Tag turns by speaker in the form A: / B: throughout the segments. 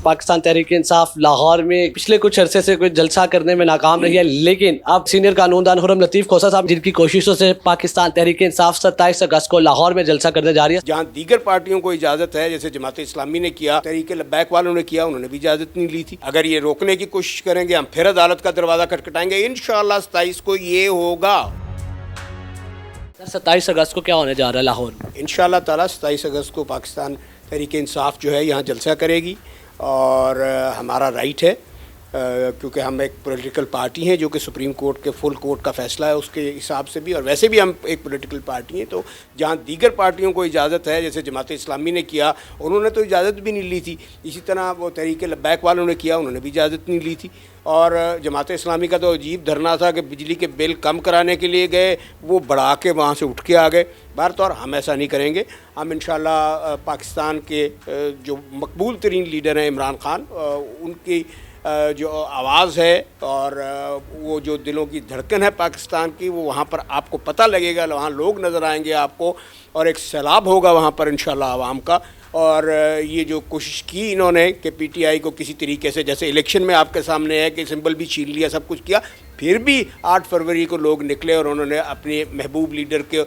A: پاکستان تحریک انصاف لاہور میں پچھلے کچھ عرصے سے کوئی جلسہ کرنے میں ناکام رہی ہے، لیکن اب سینئر قانون دان خرم لطیف کھوسہ صاحب جن کی کوششوں سے پاکستان تحریک انصاف 27 اگست کو لاہور میں جلسہ کرنے جا رہی ہے.
B: جہاں دیگر پارٹیوں کو اجازت ہے، جیسے جماعت اسلامی نے کیا، تحریک لبیک والوں نے کیا، انہوں نے بھی اجازت نہیں لی تھی. اگر یہ روکنے کی کوشش کریں گے ہم پھر عدالت کا دروازہ کھٹکھٹائیں گے. انشاءاللہ 27 کو یہ ہوگا.
A: 27 اگست کو کیا ہونے جا رہا ہے لاہور میں؟
B: انشاءاللہ تعالیٰ 27 اگست کو پاکستان تحریک انصاف جو ہے یہاں جلسہ کرے گی، اور ہمارا رائٹ ہے کیونکہ ہم ایک پولیٹیکل پارٹی ہیں جو کہ سپریم کورٹ کے فل کورٹ کا فیصلہ ہے اس کے حساب سے بھی، اور ویسے بھی ہم ایک پولیٹیکل پارٹی ہیں. تو جہاں دیگر پارٹیوں کو اجازت ہے، جیسے جماعت اسلامی نے کیا، انہوں نے تو اجازت بھی نہیں لی تھی. اسی طرح وہ تحریک لبیک والوں نے کیا، انہوں نے بھی اجازت نہیں لی تھی. اور جماعت اسلامی کا تو عجیب دھرنا تھا کہ بجلی کے بل کم کرانے کے لیے گئے، وہ بڑھا کے وہاں سے اٹھ کے آ گئے. بہرطور ہم ایسا نہیں کریں گے. ہم انشاءاللہ پاکستان کے جو مقبول ترین لیڈر ہیں عمران خان، ان کی جو آواز ہے اور وہ جو دلوں کی دھڑکن ہے پاکستان کی، وہ وہاں پر آپ کو پتہ لگے گا. وہاں لوگ نظر آئیں گے آپ کو، اور ایک سیلاب ہوگا وہاں پر انشاءاللہ عوام کا. اور یہ جو کوشش کی انہوں نے کہ پی ٹی آئی کو کسی طریقے سے، جیسے الیکشن میں آپ کے سامنے ہے کہ سمبل بھی چھین لیا، سب کچھ کیا، پھر بھی 8 فروری کو لوگ نکلے اور انہوں نے اپنے محبوب لیڈر کے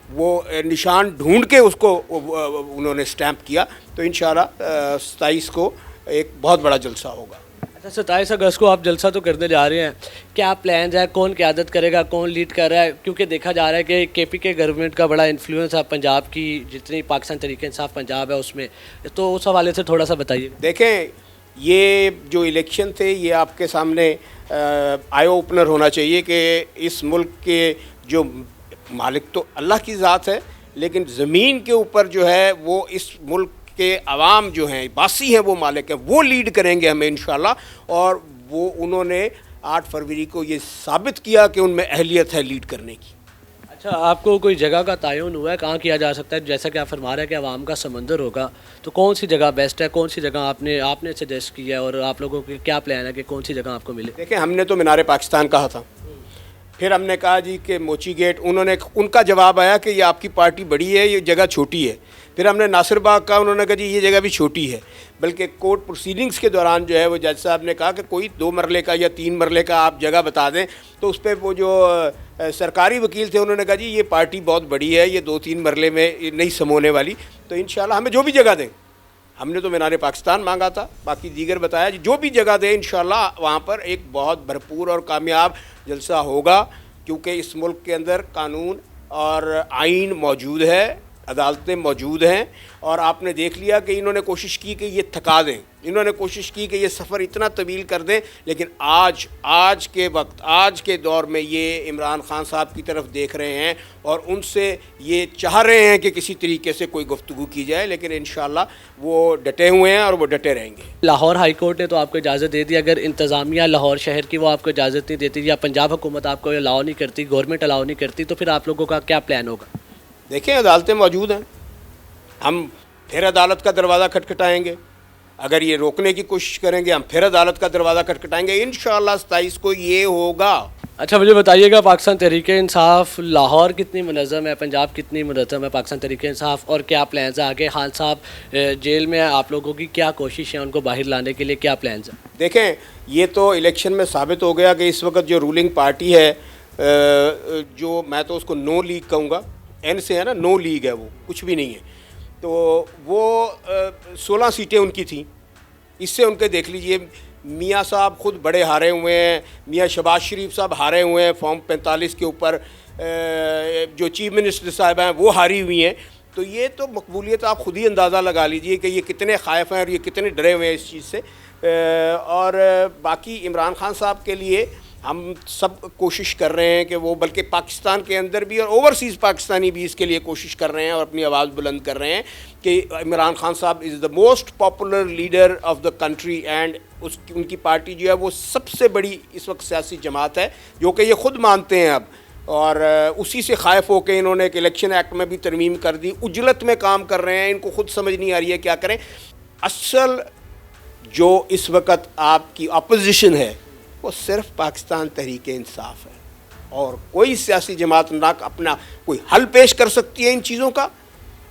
B: وہ نشان ڈھونڈ کے اس کو انہوں نے سٹیمپ کیا. تو انشاءاللہ 27 کو ایک بہت بڑا جلسہ ہوگا.
A: اچھا، 27 اگست کو آپ جلسہ تو کرنے جا رہے ہیں، کیا پلانز ہے؟ کون قیادت کرے گا؟ کون لیڈ کر رہا ہے؟ کیونکہ دیکھا جا رہا ہے کہ کے پی کے گورنمنٹ کا بڑا انفلوئنس ہے پنجاب کی، جتنی پاکستان تحریک انصاف پنجاب ہے اس میں، تو اس حوالے سے تھوڑا سا بتائیے.
B: دیکھیں، یہ جو الیکشن تھے یہ آپ کے سامنے آئی اوپنر ہونا چاہیے کہ اس ملک کے جو مالک تو اللہ کی ذات ہے، لیکن زمین کے اوپر جو ہے وہ اس ملک کہ عوام جو ہیں، باسی ہیں، وہ مالک ہیں، وہ لیڈ کریں گے ہمیں انشاءاللہ. اور وہ انہوں نے 8 فروری کو یہ ثابت کیا کہ ان میں اہلیت ہے لیڈ کرنے کی.
A: اچھا، آپ کو کوئی جگہ کا تعین ہوا ہے کہاں کیا جا سکتا ہے؟ جیسا کہ آپ فرما رہے ہیں کہ عوام کا سمندر ہوگا، تو کون سی جگہ بیسٹ ہے؟ کون سی جگہ آپ نے سجیسٹ کی ہے، اور آپ لوگوں کے کیا پلان ہے کہ کون سی جگہ آپ کو ملے؟
B: دیکھیں، ہم نے تو مینار پاکستان کہا تھا، پھر ہم نے کہا جی کہ موچی گیٹ. ان کا جواب آیا کہ یہ آپ کی پارٹی بڑی ہے، یہ جگہ چھوٹی ہے. پھر ہم نے ناصر باغ کہا، انہوں نے کہا جی یہ جگہ بھی چھوٹی ہے. بلکہ کورٹ پروسیڈنگز کے دوران جو ہے وہ جج صاحب نے کہا کہ کوئی 2 مرلے کا یا 3 مرلے کا آپ جگہ بتا دیں. تو اس پہ وہ جو سرکاری وکیل تھے انہوں نے کہا جی یہ پارٹی بہت بڑی ہے، یہ 2-3 مرلے میں نہیں سمونے والی. تو انشاءاللہ ہمیں جو بھی جگہ دیں، ہم نے تو مینار پاکستان مانگا تھا، باقی دیگر بتایا جی جو بھی جگہ دیں انشاءاللہ وہاں پر ایک بہت بھرپور اور کامیاب جلسہ ہوگا. کیونکہ اس ملک کے اندر قانون اور آئین موجود ہے، عدالتیں موجود ہیں. اور آپ نے دیکھ لیا کہ انہوں نے کوشش کی کہ یہ تھکا دیں، انہوں نے کوشش کی کہ یہ سفر اتنا طویل کر دیں، لیکن آج کے وقت، آج کے دور میں یہ عمران خان صاحب کی طرف دیکھ رہے ہیں اور ان سے یہ چاہ رہے ہیں کہ کسی طریقے سے کوئی گفتگو کی جائے. لیکن انشاءاللہ وہ ڈٹے ہوئے ہیں اور وہ ڈٹے رہیں گے.
A: لاہور ہائی کورٹ نے تو آپ کو اجازت دے دی، اگر انتظامیہ لاہور شہر کی وہ آپ کو اجازت نہیں دیتی، یا پنجاب حکومت آپ کو الاؤ نہیں کرتی، گورنمنٹ الاؤ نہیں کرتی، تو پھر آپ لوگوں کا کیا پلان ہوگا؟
B: دیکھیں، عدالتیں موجود ہیں، ہم پھر عدالت کا دروازہ کھٹکھٹائیں گے. اگر یہ روکنے کی کوشش کریں گے ہم پھر عدالت کا دروازہ کھٹکھٹائیں گے. انشاءاللہ 27 کو یہ ہوگا.
A: اچھا، مجھے بتائیے گا پاکستان تحریک انصاف لاہور کتنی منظم ہے، پنجاب کتنی منظم ہے پاکستان تحریک انصاف، اور کیا پلانز ہیں آگے؟ خان صاحب جیل میں ہیں، آپ لوگوں کی کیا کوشش ہے ان کو باہر لانے کے لیے، کیا پلانز ہیں؟
B: دیکھیں، یہ تو الیکشن میں ثابت ہو گیا کہ اس وقت جو رولنگ پارٹی ہے، جو میں تو اس کو نو لیگ کہوں گا، این سے ہے نا، نو لیگ ہے، وہ کچھ بھی نہیں ہے. تو وہ 16 سیٹیں ان کی تھیں. اس سے ان کے دیکھ لیجئے، میاں صاحب خود بڑے ہارے ہوئے ہیں، میاں شہباز شریف صاحب ہارے ہوئے ہیں فارم 45 کے اوپر، جو چیف منسٹر صاحب ہیں وہ ہاری ہوئی ہیں. تو یہ تو مقبولیت آپ خود ہی اندازہ لگا لیجئے کہ یہ کتنے خائف ہیں اور یہ کتنے ڈرے ہوئے ہیں اس چیز سے. اور باقی عمران خان صاحب کے لیے ہم سب کوشش کر رہے ہیں کہ وہ، بلکہ پاکستان کے اندر بھی اور اوورسیز پاکستانی بھی اس کے لیے کوشش کر رہے ہیں اور اپنی آواز بلند کر رہے ہیں کہ عمران خان صاحب is the most popular leader of the country. And ان کی پارٹی جو ہے وہ سب سے بڑی اس وقت سیاسی جماعت ہے، جو کہ یہ خود مانتے ہیں اب. اور اسی سے خائف ہو کے انہوں نے ایک الیکشن ایکٹ میں بھی ترمیم کر دی. عجلت میں کام کر رہے ہیں، ان کو خود سمجھ نہیں آ رہی ہے کیا کریں. اصل جو اس وقت آپ کی اپوزیشن ہے وہ صرف پاکستان تحریک انصاف ہے، اور کوئی سیاسی جماعت نہ اپنا کوئی حل پیش کر سکتی ہے ان چیزوں کا،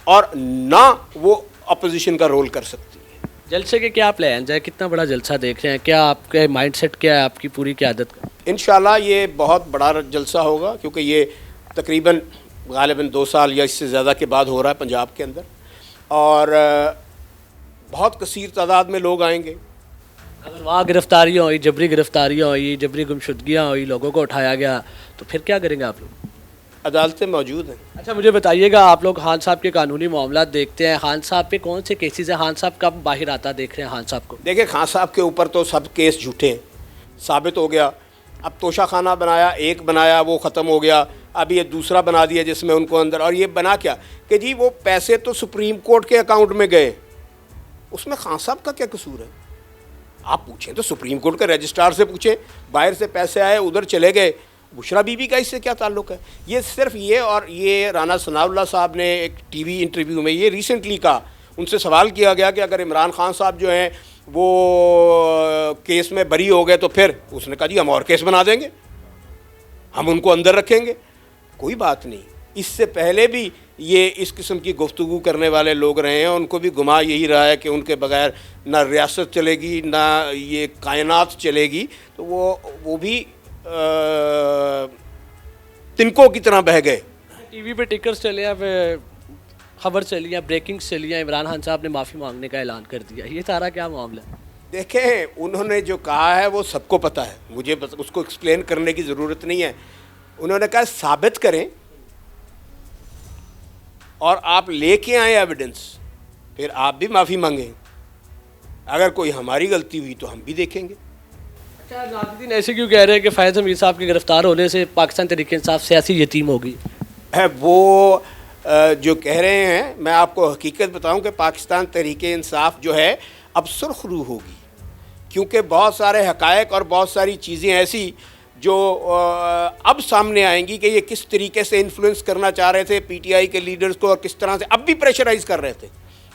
B: اور نہ وہ اپوزیشن کا رول کر سکتی ہے.
A: جلسے کے کیا پلانز ہے؟ کتنا بڑا جلسہ دیکھ رہے ہیں؟ کیا آپ کے مائنڈ سیٹ کیا ہے آپ کی پوری قیادت کا؟
B: انشاءاللہ یہ بہت بڑا جلسہ ہوگا، کیونکہ یہ تقریباً غالباً 2 سال یا اس سے زیادہ کے بعد ہو رہا ہے پنجاب کے اندر، اور بہت کثیر تعداد میں لوگ آئیں گے۔
A: اگر وہاں گرفتاریاں ہوئی، جبری گرفتاریاں ہوئی، جبری گمشدگیاں ہوئی، لوگوں کو اٹھایا گیا، تو پھر کیا کریں گے آپ لوگ؟
B: عدالتیں موجود ہیں۔
A: اچھا مجھے بتائیے گا، آپ لوگ خان صاحب کے قانونی معاملات دیکھتے ہیں، خان صاحب پہ کون سے کیسز ہیں؟ خان صاحب کب باہر آتا دیکھ رہے ہیں خان صاحب کو؟
B: دیکھیں خان صاحب کے اوپر تو سب کیس جھوٹے ہیں، ثابت ہو گیا۔ اب توشہ خانہ بنایا، ایک بنایا وہ ختم ہو گیا، اب یہ دوسرا بنا دیا جس میں ان کو اندر، اور یہ بنا کیا کہ جی وہ پیسے تو سپریم کورٹ کے اکاؤنٹ میں گئے، اس میں خان صاحب کا کیا قصور ہے؟ آپ پوچھیں تو سپریم کورٹ کے رجسٹرار سے پوچھیں، باہر سے پیسے آئے ادھر چلے گئے، بشرا بی بی کا اس سے کیا تعلق ہے؟ یہ صرف یہ، اور یہ رانا ثناء اللہ صاحب نے ایک ٹی وی انٹرویو میں یہ ریسنٹلی کہا، ان سے سوال کیا گیا کہ اگر عمران خان صاحب جو ہیں وہ کیس میں بری ہو گئے تو پھر اس نے کہا جی ہم اور کیس بنا دیں گے، ہم ان کو اندر رکھیں گے، کوئی بات نہیں۔ اس سے پہلے بھی یہ اس قسم کی گفتگو کرنے والے لوگ رہے ہیں، ان کو بھی گما یہی رہا ہے کہ ان کے بغیر نہ ریاست چلے گی نہ یہ کائنات چلے گی، تو وہ بھی تنکوں کی طرح بہہ گئے۔
A: ٹی وی پہ ٹکرز چلے ہیں، خبر چلی ہے، بریکنگز چلی ہیں، عمران خان صاحب نے معافی مانگنے کا اعلان کر دیا، یہ سارا کیا معاملہ ہے؟
B: دیکھیں انہوں نے جو کہا ہے وہ سب کو پتہ ہے، مجھے بس اس کو ایکسپلین کرنے کی ضرورت نہیں ہے۔ انہوں نے کہا ثابت کریں اور آپ لے کے آئیں ایویڈنس، پھر آپ بھی معافی مانگیں، اگر کوئی ہماری غلطی ہوئی تو ہم بھی دیکھیں گے۔
A: اچھا ناظرین ایسے کیوں کہہ رہے ہیں کہ فیض حمید صاحب کے گرفتار ہونے سے پاکستان تحریک انصاف سیاسی یتیم ہوگی؟
B: وہ جو کہہ رہے ہیں، میں آپ کو حقیقت بتاؤں کہ پاکستان تحریک انصاف جو ہے اب سرخ رو ہوگی، کیونکہ بہت سارے حقائق اور بہت ساری چیزیں ایسی جو اب سامنے آئیں گی کہ یہ کس طریقے سے انفلوئنس کرنا چاہ رہے تھے پی ٹی آئی کے لیڈرز کو، اور کس طرح سے اب بھی پریشرائز کر رہے تھے،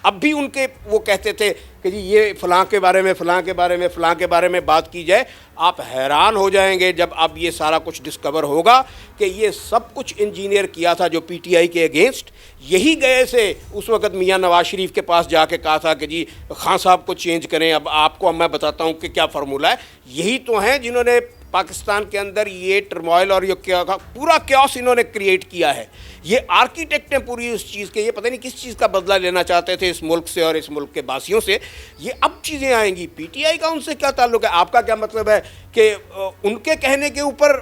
B: اب بھی ان کے وہ کہتے تھے کہ جی یہ فلاں کے بارے میں فلاں کے بارے میں فلاں کے بارے میں بات کی جائے۔ آپ حیران ہو جائیں گے جب اب یہ سارا کچھ ڈسکور ہوگا کہ یہ سب کچھ انجینئر کیا تھا جو پی ٹی آئی کے اگینسٹ۔ یہی گئے سے اس وقت میاں نواز شریف کے پاس جا کے کہا تھا کہ جی خان صاحب کو چینج کریں، اب آپ کو میں بتاتا ہوں کہ کیا فارمولہ ہے۔ یہی تو ہیں جنہوں نے پاکستان کے اندر یہ ٹرموائل اور یہ کیا پورا کیوس انہوں نے کریٹ کیا ہے۔ یہ آرکیٹیکٹ ہیں پوری اس چیز کے، یہ پتہ نہیں کس چیز کا بدلہ لینا چاہتے تھے اس ملک سے اور اس ملک کے باسیوں سے۔ یہ اب چیزیں آئیں گی، پی ٹی آئی کا ان سے کیا تعلق ہے؟ آپ کا کیا مطلب ہے کہ ان کے کہنے کے اوپر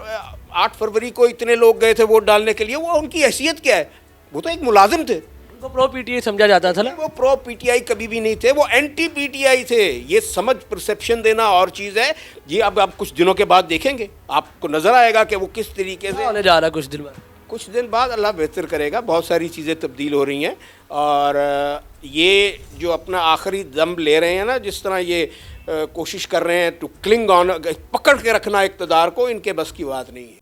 B: 8 فروری کو اتنے لوگ گئے تھے ووٹ ڈالنے کے لیے، وہ ان کی حیثیت کیا ہے؟ وہ تو ایک ملازم تھے،
A: ان کو پرو پی ٹی آئی سمجھا جاتا تھا نا۔
B: وہ پرو پی ٹی آئی کبھی بھی نہیں تھے، وہ اینٹی پی ٹی آئی تھے۔ یہ سمجھ پرسیپشن دینا اور چیز ہے، یہ اب آپ کچھ دنوں کے بعد دیکھیں گے، آپ کو نظر آئے گا کہ وہ کس طریقے سے
A: ہونے جا رہا ہے کچھ دن بعد اللہ بہتر کرے گا۔ بہت ساری چیزیں تبدیل ہو رہی ہیں، اور یہ جو اپنا آخری دم لے رہے ہیں نا، جس طرح یہ کوشش کر رہے ہیں ٹو کلنگ آن، پکڑ کے رکھنا اقتدار کو، ان کے بس کی بات نہیں ہے۔